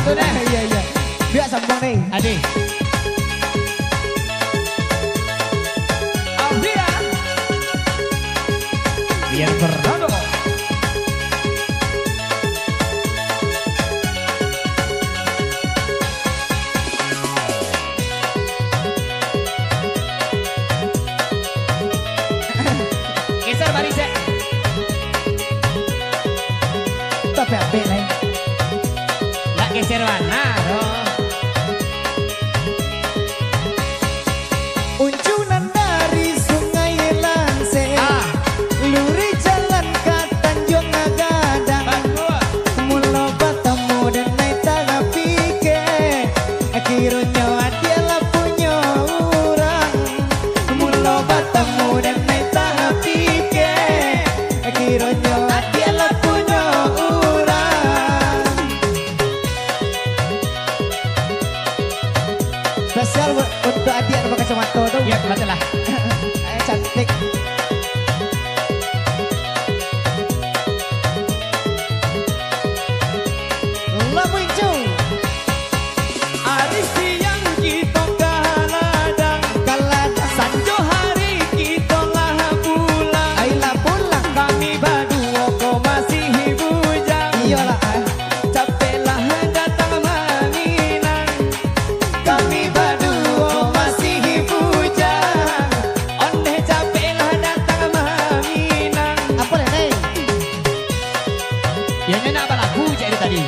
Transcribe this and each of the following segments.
satu deh. Iya iya. Biar sambung nih. Adi. Aldia. Biar Fernando. Geser barisnya. Tapi apa lain? Nggak geser mana dong. Uncunan dari sungai Lanse, luri jalan ke Tanjung Gadang. Mula bertemu dan naik tangga pikir, akhirnya adalah punya orang. Mula bertemu dan naik tangga pikir, akhirnya adalah punya orang. Spesial untuk adik yang pakai kacamata tuh. Ya, betul lah. Cantik. Lagu hijau. Aris siang kita kaladang, sanjo hari kita lah pulang. Ayolah pulang. Kami berdua kok masih bujang. Iyalah. Capeklah datang menginang. Kami berdua masih bujang. Onde capeklah datang menginang. Apa nih? Ya nyonya apa lagu jadi tadi?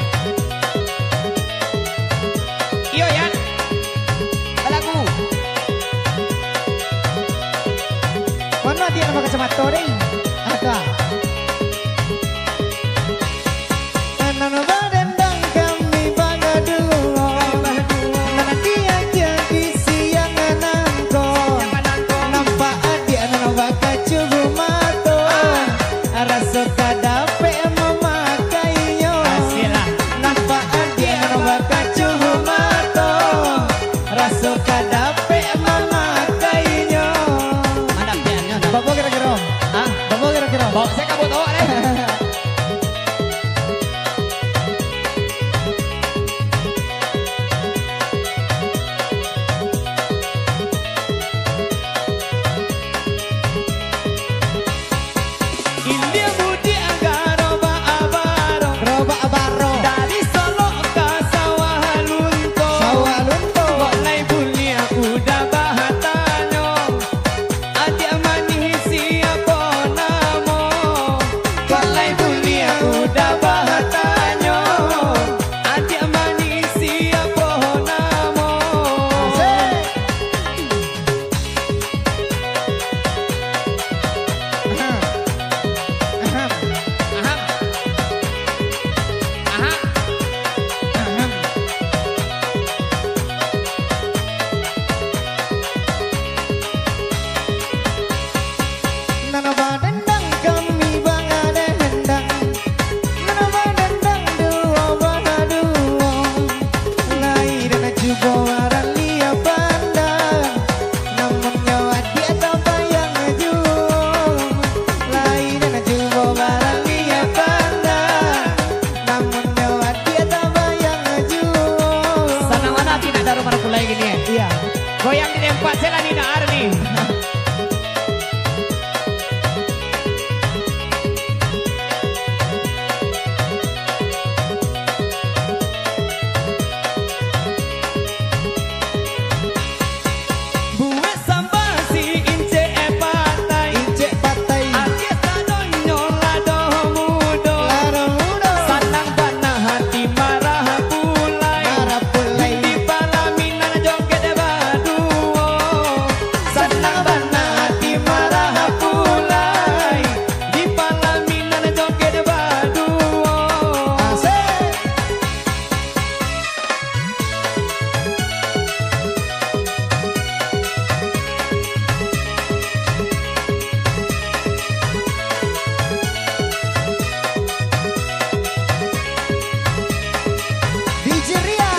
Iyo ya. Apa lagu? Mana dia yang pakai kacamata nih? Ada. Nana badendang kami bangadua. Nana dia jadi siang nangko. Nampak adik nana bakal cubu mato. Rasa kadape memakainya. Pastilah. Nampak adik nana bakal cubu mato. Rasa kadape memakainya. Mandap dia nyonya. Bapak kira-kira? Hah? Bapak kira-kira? Bawa saya kabut awak deh. India budi anggar roba abaro. Roba baro. Dari Solo ke sawah lunto. Sawah lunto. Mulai bulia udah bahatanyo. Adik manis siapa namo. Mulai bulia udah bahatanyo. Adik manis siapa namo. Aham. Aham. Nana badendang kami bangadendang. Nana badendang dua bahadua. Lai dan juga waran lia pandang. Namun nyawa dia tak bayang jum. Lai dan juga waran lia pandang. Namun nyawa dia tak bayang jum. Sana mana tidak ada rumah kulai gini ya? Iya. Goyang di tempat saya Nina Arni. Buwe sambal si ince patai. Injek patai. Akie sadonyo lado mudo. Laro mudo. Sanang bana hati marah pulai. Marah pulai. Di palaminan joget baduo. Sanang bana hati marah pulai. Di palaminan joget baduo. Asik. DJ Ria.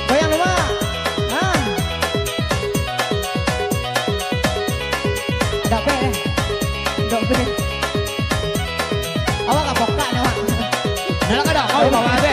Goyang rumah. Ah. Ada apa ya? Ada apa ya? Awak gak pokok nih, Wak. Nah, ada kau bawa apa?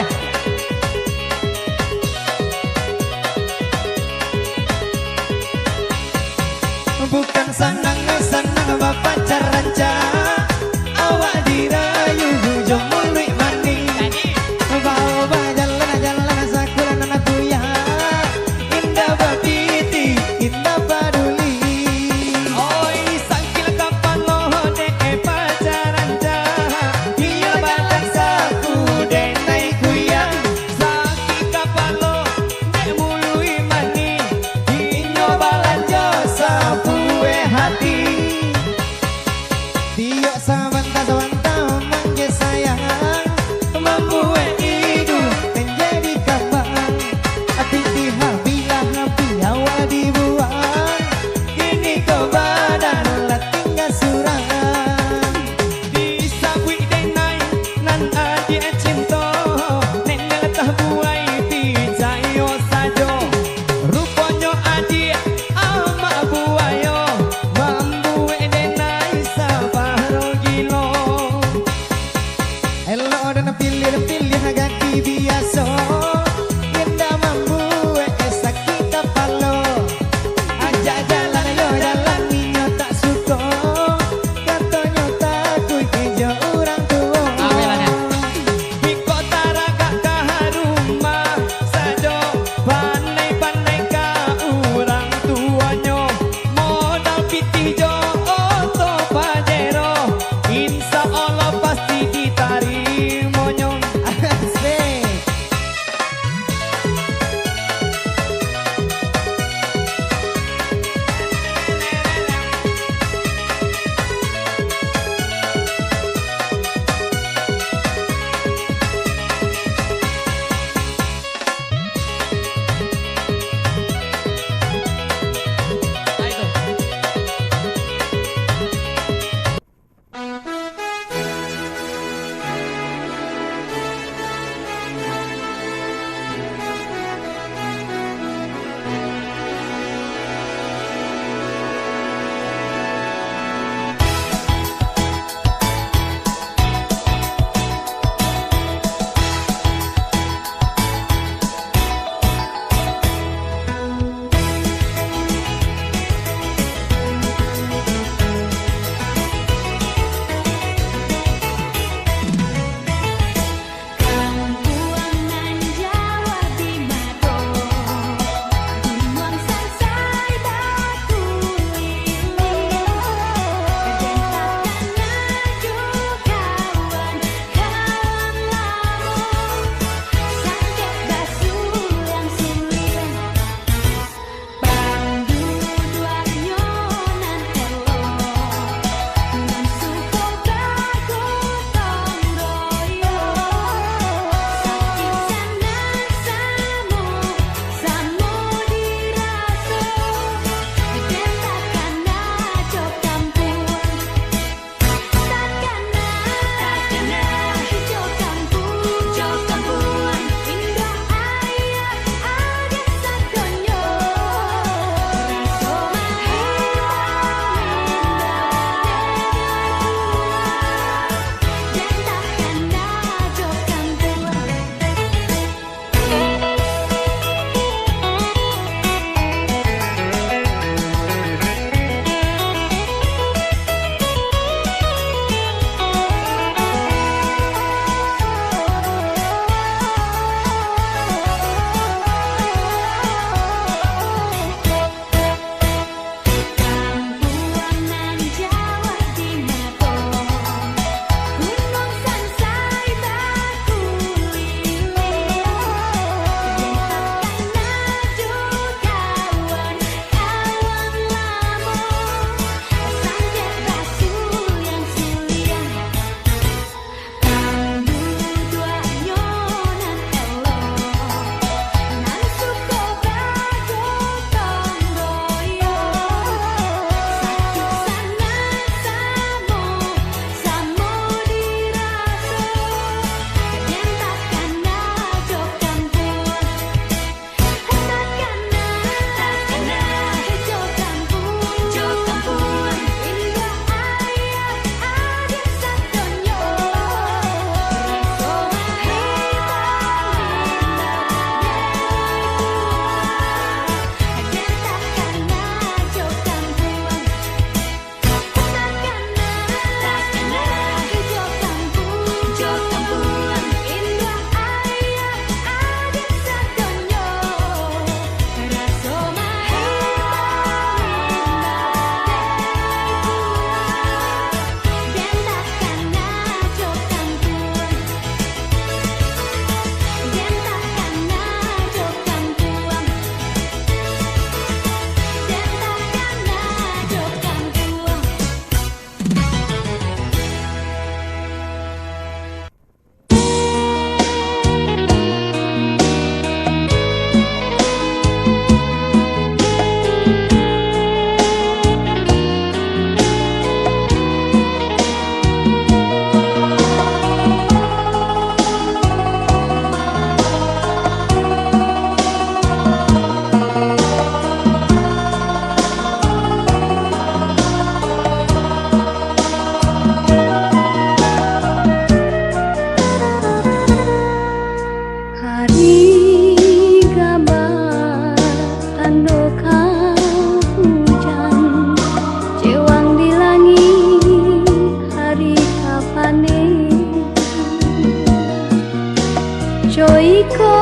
Joiko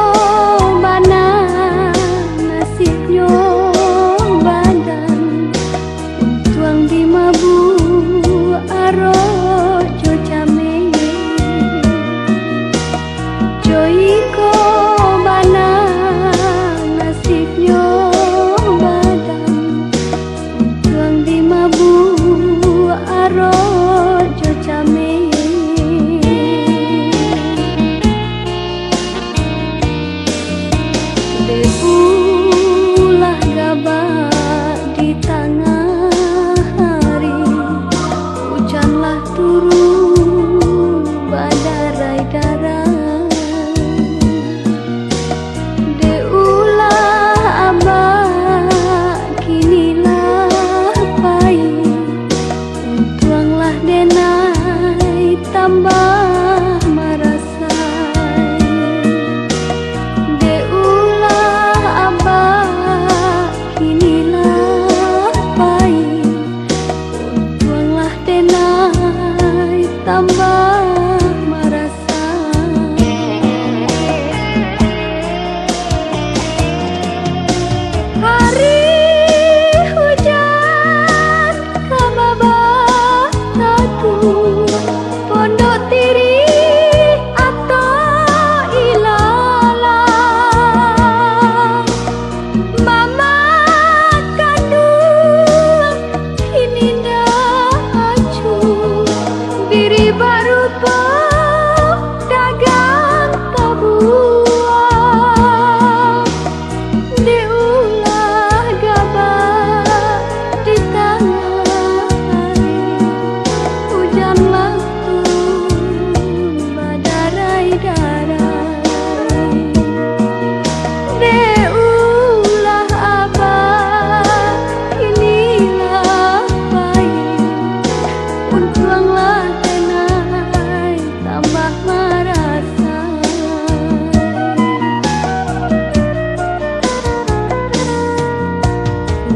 bana nasibnya badan tuang di mabu aro jojame Joiko bana nasibnya badan tuang di mabu aro jojame ulah gabak di tengah hari hujanlah turun badarai darah de ulah abak kinilah pahit tuanglah denai tambah marasai de tambah merasa hari hujan kababah satu pondok tiri atau ilala mama kandung ini dah acuh biri baru dagang tabuah diulah gabak di tangan hujanlah turun badarai-darai diulah abah inilah pahit untuanglah tambah merasa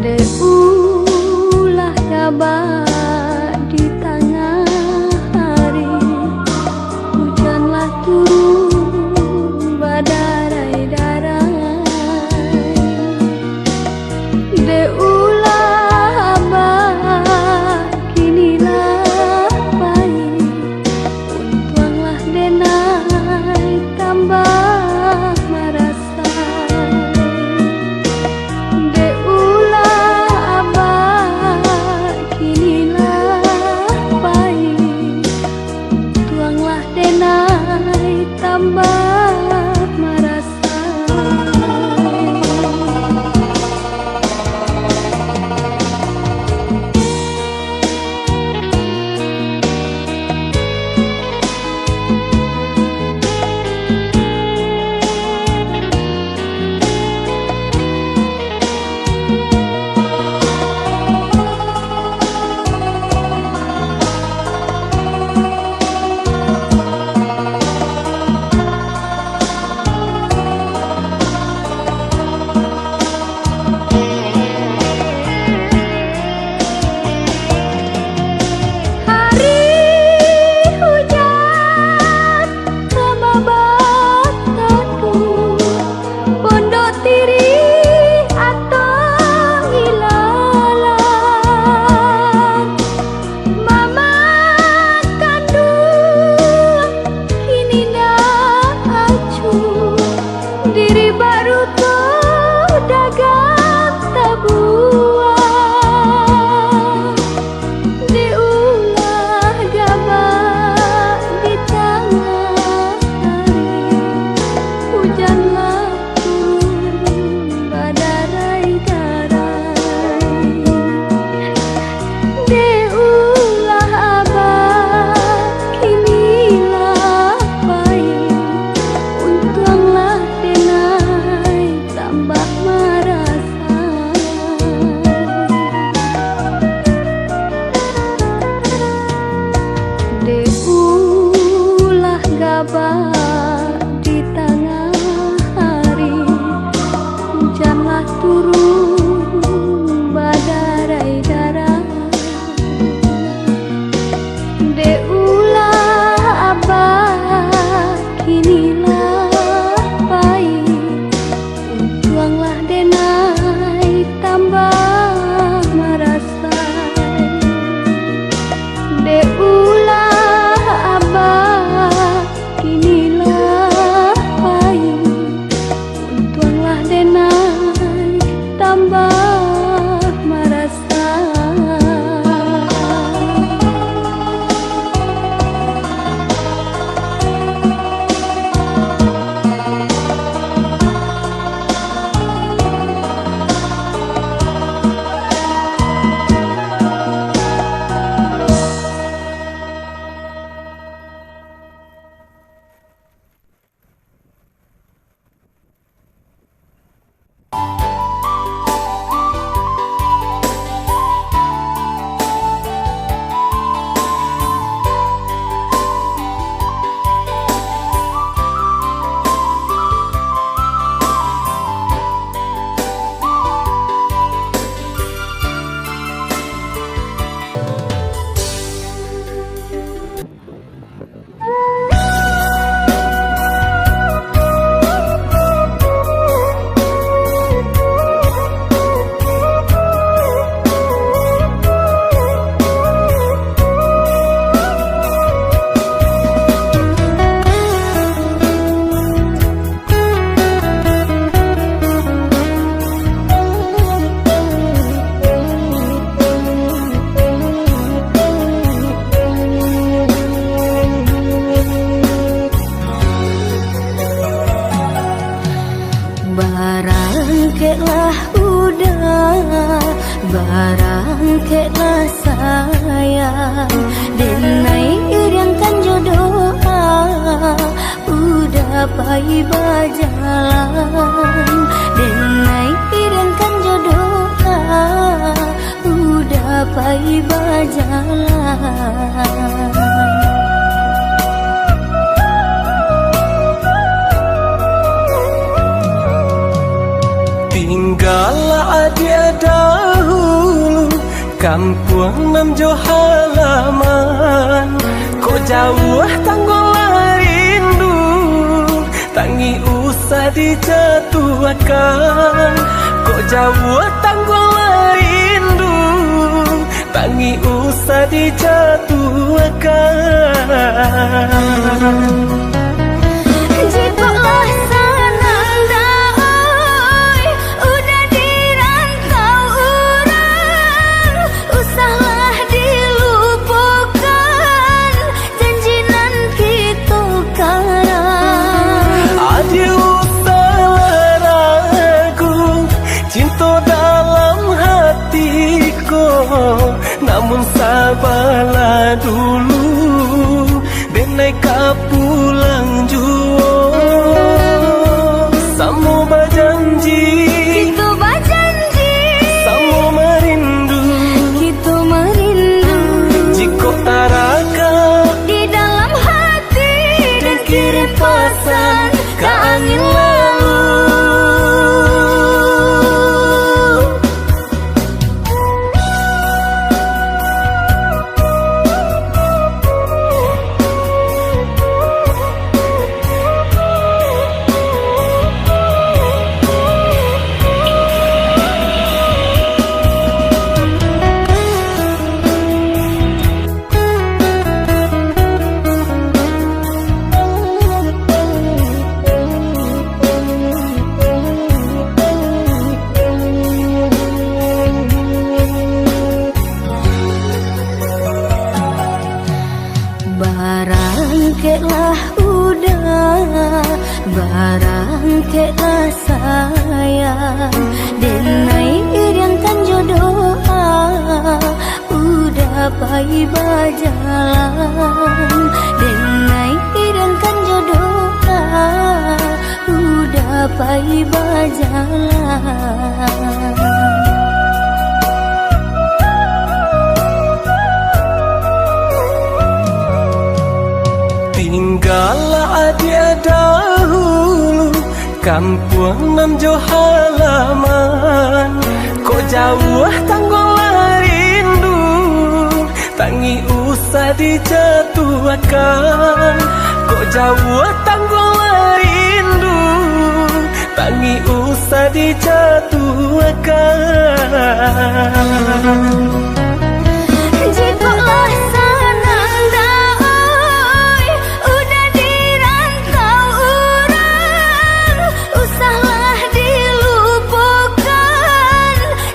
de ulah gabak di tengah hari hujanlah turun badarai-darai de ulah abah kinilah pahit untuanglah denai tambah merasa de ulah abah kinilah pahit untuanglah denai tambah merasa keklah udah barang keklah sayang denai iriangkan jodoh udah pai bajalan denai iriangkan jodoh udah pai bajalan. Tinggallah dia dahulu kampung nam jo halaman, kok jauh tanggolah rindu tangi usah dijatuhkan, kok jauh tanggolah rindu tangi usah dijatuhkan. Jikalah senang dah udah dirantau orang, usahlah dilupakan janji nan kita karang. Adi usahlah ragu cinta dalam hatiku, namun sabarlah dulu denai pulang juo samo berjanji Kita berjanji samo merindu kita merindu jika taraka di dalam hati dan kirim pesan ke angin lalu. Barang keklah udah barang keklah sayang denai iriangkan jodoh udah pai bajalan denai iriangkan jodoh udah pai bajalan. Tinggallah dia dahulu kampung nam jo halaman, kok jauh tanggolah rindu tangi usah dijatuhkan, kok jauh tanggolah rindu tangi usah dijatuhkan. Jikalah senang dah udah dirantau orang, usahlah dilupakan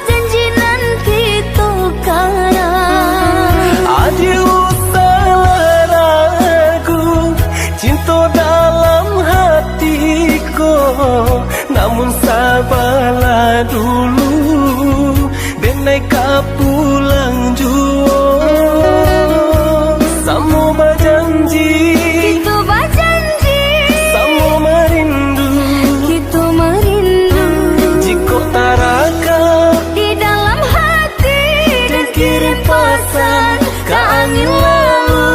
janji nan kita karang. Adi usahlah ragu cinta dalam hatiku, namun sabarlah dulu denai pulang juo samo berjanji Kita berjanji samo merindu kita merindu jika taraka di dalam hati dan kirim pesan ke angin lalu.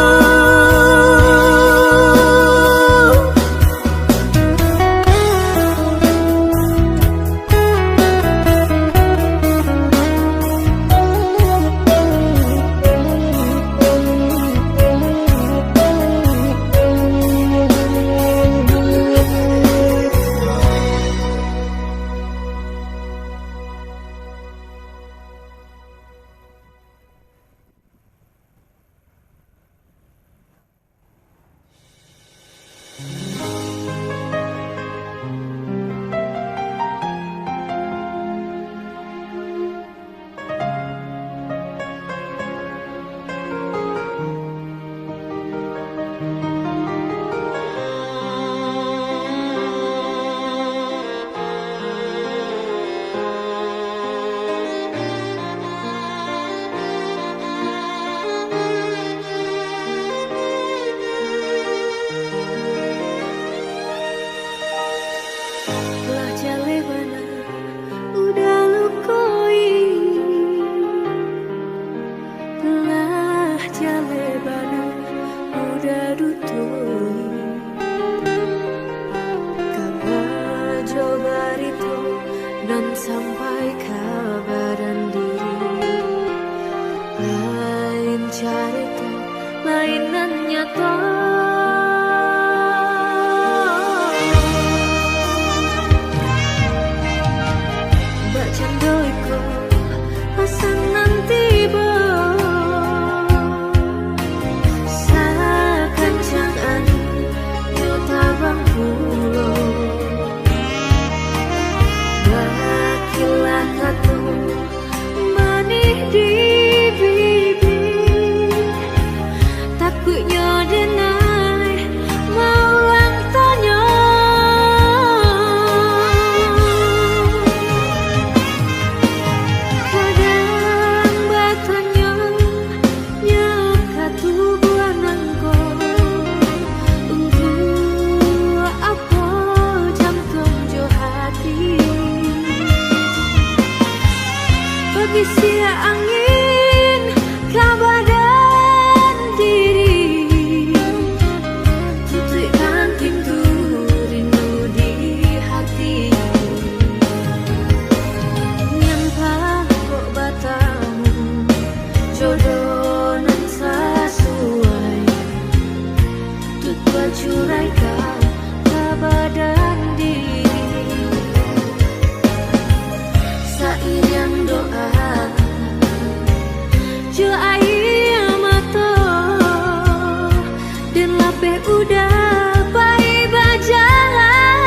udah baik berjalan.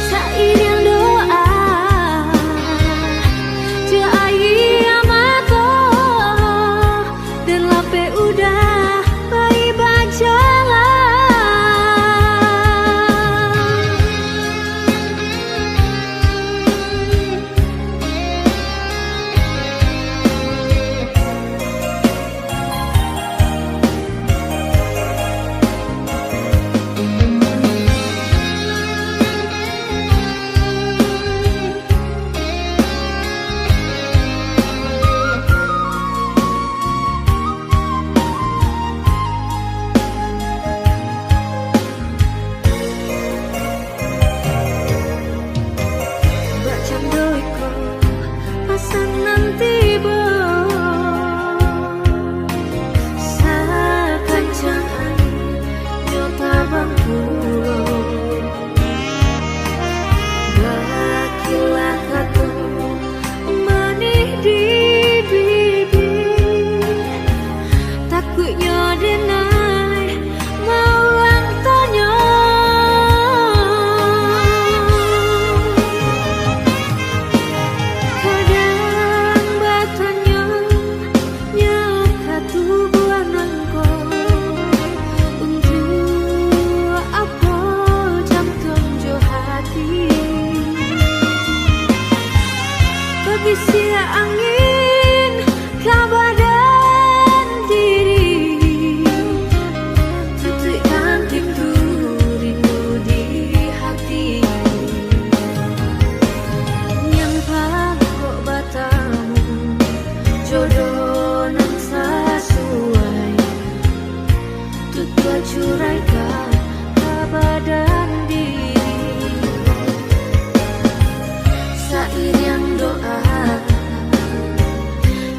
Seiring doa Jai amato dan lape udah baik berjalan. Sia angin kabar dan diri tutupkan rindu di hati yang kok batamu jodoh nan sesuai tutua curaikan kabar dan diri seiring doa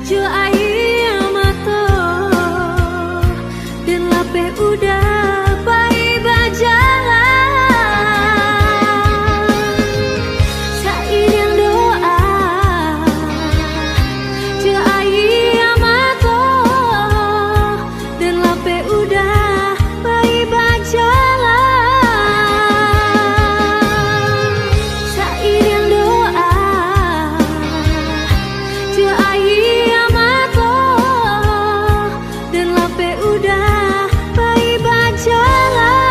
Jai amato dan lape udah baik berjalan. Seiring doa Jai amato dan lape udah baik berjalan. Seiring doa Jai udah baik berjalan.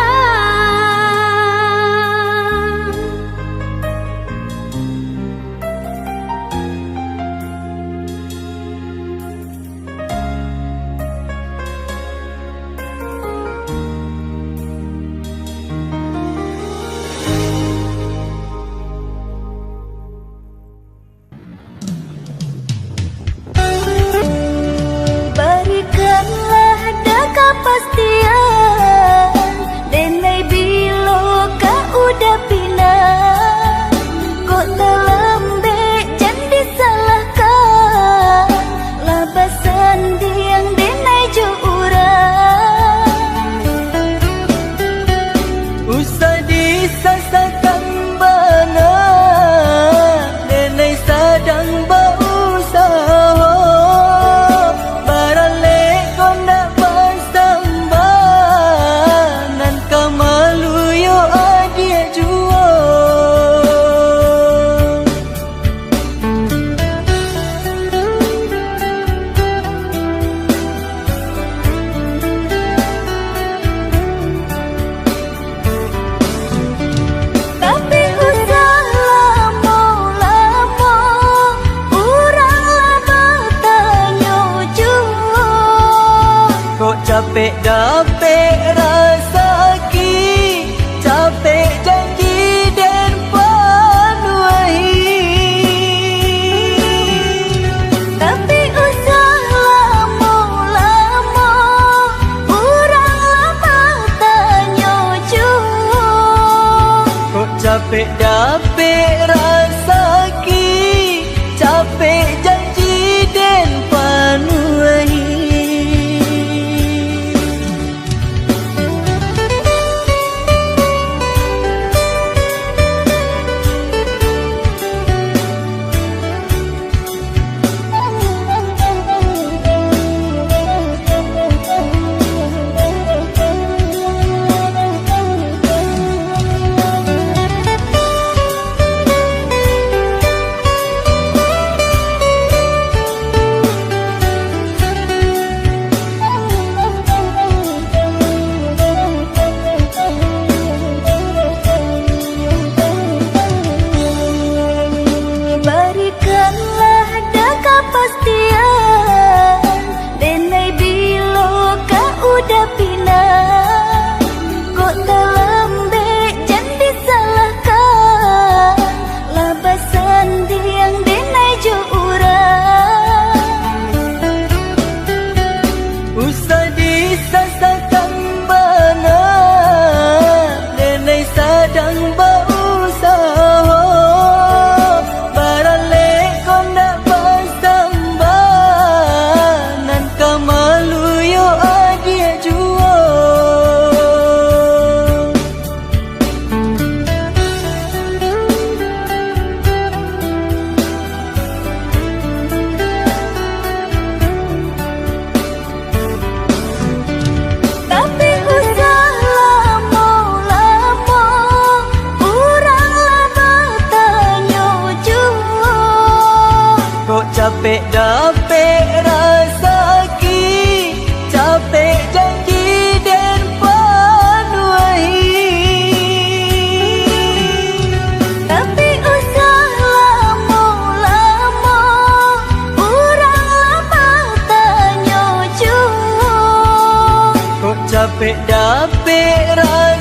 Berikanlah kepastian denai bilo ka udah pindah kok telembe jangan disalahkan labasan diang denai jo urang Usah disasakan bana denai sadang berusaha barale konda bersambanan kamalu yo adia juo tapi usah lamo-lamo urang bertanya juo kok capek dapet rasaki capek janji dan panuahi tapi usah lamo-lamo urang bertanya juo kok capek dapet rasaki capek janji dan panuahi capek dapet rasa